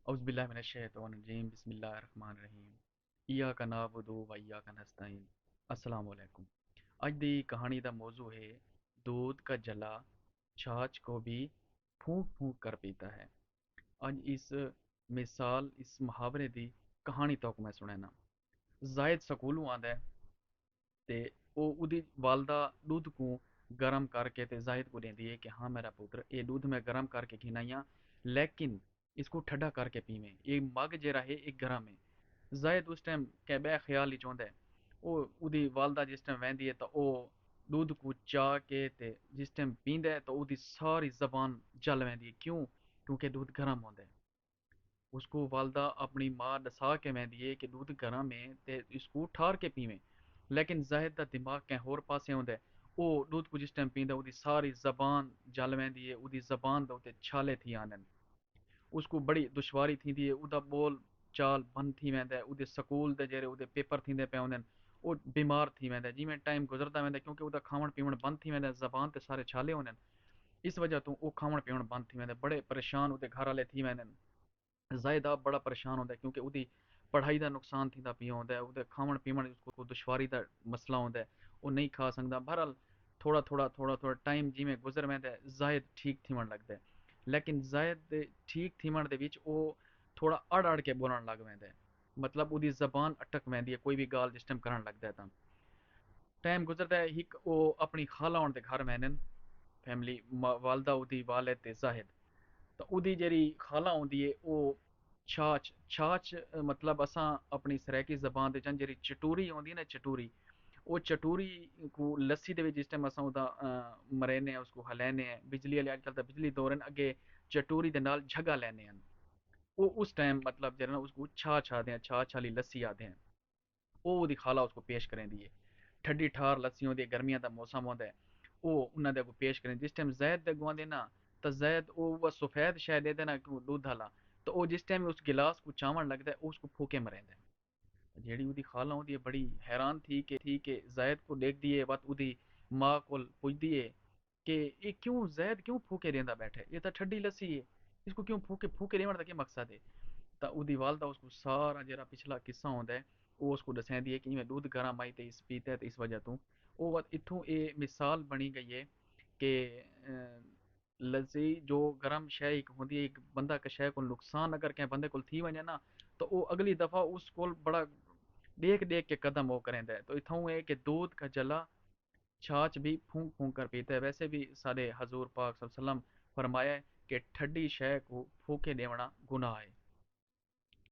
औज़ुबिल्लाहिमिनश्शैतानिर्रजीम बिस्मिल्लाहिर्रहमानिर्रहीम इय्याका नअबुदु व इय्याका नस्तईन। अस्सलाम वालेकुम। ਅੱਜ ਦੀ ਕਹਾਣੀ ਦਾ ਮੌਜੂ ਹੈ दूध का जला छाछ को भी फूंक फूंक कर पीता है। ਅੱਜ ਇਸ ਮੁਹਾਵਰੇ ਦੀ ਕਹਾਣੀ ਤੱਕ ਮੈਂ ਸੁਣਾਣਾ। ਜ਼ਾਇਦ ਸਕੂਲੋਂ ਆਂਦਾ ਹੈ ਤੇ ਉਹ ਉਹਦੀ ਵਾਲਦਾ ਦੁੱਧ को गर्म करके ते जाहिद को देंदी है कि हाँ मेरा पुत्र ये दूध मैं गर्म करके पीना ही लेकिन इसको ठंडा करके पीवें। ये मग जेरा है एक गर्म है। जाहिद उस टाइम कै बे ख्याल ही चाਹੁੰਦਾ है। ਉਹ ਉਹਦੀ ਵਾਲਦਾ ਜਿਸ ਟਾਈਮ ਵਹਿੰਦੀ ਹੈ ਤਾਂ ਉਹ ਦੁੱਧ को चा के ते जिस टाइम पींदा है तो ਉਹਦੀ ਸਾਰੀ ਜ਼ਬਾਨ जल वहदी है। क्यों? क्योंकि दूध गर्म होता है। उसको वालदा अपनी मां दसा के वहदी है कि दूध गर्म है ते इसको ठार के पीवें। लेकिन जाहिद दा दिमाग कहीं होर पासे होंदा है। ਉਹ दूध को जिस टाइम पींदा ਉਹਦੀ ਸਾਰੀ ਜ਼ਬਾਨ जल वहदी है। ਉਹਦੀ ਜ਼ਬਾਨ ਦੇ ਉੱਤੇ ਛਾਲੇ थी आंदन। उसको बड़ी दुश्वारी थींदी है। ਉਹਦਾ बोल चाल बंद थी वेंदा है। ਉਹਦੇ ਸਕੂल ਦੇ ਜਿਹੜੇ ਉਹਦੇ पेपर थींदे पे होंदे ਉਹ बीमार थी वेंदा है। जिवें टाइम गुजरदा वेंदा क्योंकि ਉਹਦਾ खावण पीवण बंद थी वेंदा ਜ਼ਬਾਨ ते सारे छाले होंदे। इस वजह तो ਉਹ खावण पीवण बंद थी वेंदा। बड़े परेशान ਉਹਦੇ घर वाले थी वेंदे। ज़ाहिद आप बड़ा परेशान होंदा है क्योंकि ਉਹਦੀ पढ़ाई ਦਾ नुकसान थींदा पिया होंदा है। ਉਹਦੇ खावण पीवण उसको दुश्वारी ਦਾ मसला होंदा है। ਉਹ नहीं खा सकदा। बहरहाल थोड़ा टाइम जिवें गुजर वेंदा है ज़ाहिद ठीक थीवण लगदा है। लेकिन ज़ाहिद दे ठीक थीवण दे विच ਉਹ थोड़ा अड़ अड़ के बोलण लग पैंदा है। मतलब ਉਹਦੀ ਜ਼ਬਾਨ अटक वहदी है कोई भी गाल जिस टाइम करन लगदा है तां। टाइम गुजरदा है हिक ਉਹ अपनी खाला होण दे घर वहंदे फैमिली वालदा ਉਹਦੀ वालिद ते ज़ाहिद। तो ਉਹਦੀ ਜਿਹੜੀ खाला होंदी है ਉਹ छाछ छाछ मतलब असां अपनी सराइकी ज़बान दे च ਜਿਹੜੀ चटूरी होंदी है ना चटूरी वो चटूरी को लस्सी दे विच जिस टाइम असां ओदा मरेने हैं उसको हलैने हैं बिजली वाले अजकल तो बिजली दौर न अगे चटूरी दे नाल झगा लैने हैं। वो उस टाइम मतलब जेह्ड़ा ना उसको छाछ आखदे हैं छाछ आह्ली लस्सी आखदे हैं। ਉਹ ਉਹਦੀ ਖਾਲਾ ਉਸਕੋ ਪੇਸ਼ ਕਰੇਂਦੀ ਹੈ। ਠੱਡੀ ਠਾਰ ਲੱਸੀ ਹੁੰਦੀ ਹੈ ਗਰਮੀਆਂ ਦਾ ਮੌਸਮ ਹੁੰਦਾ ਹੈ। ਉਹ ਉਹਨਾਂ ਦੇ ਅੱਗੋਂ ਪੇਸ਼ ਕरें जिस टाइम ज़ैद दे अगों आंदे ना तो ज़ैद वो सफ़ेद शै दे देना दूध आह्ला तो वो जिस टाइम उस गिलास को चावण लगदा है उसको फूके मरेंदा है। जेह्ड़ी ਉਹਦੀ खाला होंदी है बड़ी हैरान थी कि ज़ैद को देखदी है बत ਉਹਦੀ मां कोल पुछदी है कि ये क्यों ज़ैद क्यों फूके देंदा बैठा है ये तो ठंडी लस्सी है इसको क्यों फूके फूके देवण दा क्या मकसद है। ਤਾਂ ਉਹਦੀ ਵਾਲਦਾ ਉਸको ਸਾਰਾ ਜਿਹੜਾ ਪਿਛਲਾ ਕਿੱਸਾ ਹੁੰਦਾ ਹੈ ਉਹ ਉਸको दसैंदी है कि इवें दूध गर्म आई ते इस पीता है ते इस वजह तो ਉਹ इत्थों ਇਹ मिसाल बनी गई है कि लस्सी जो गर्म शै इक होंदी है एक बंदा क शै को नुकसान अगर कंहिं बंदे कोल थी वञे ना तो वो अगली दफ़ा उस कोल बड़ा देख देख के कदम वो करेंदा है। तो इत्थों है कि दूध का जला छाछ भी फूंक फूंक कर पीता है। वैसे भी सारे हजूर पाक सल्लल्लाहु अलैहि वसल्लम फरमाया है कि ठंडी शै को फूके देवना गुनाह है।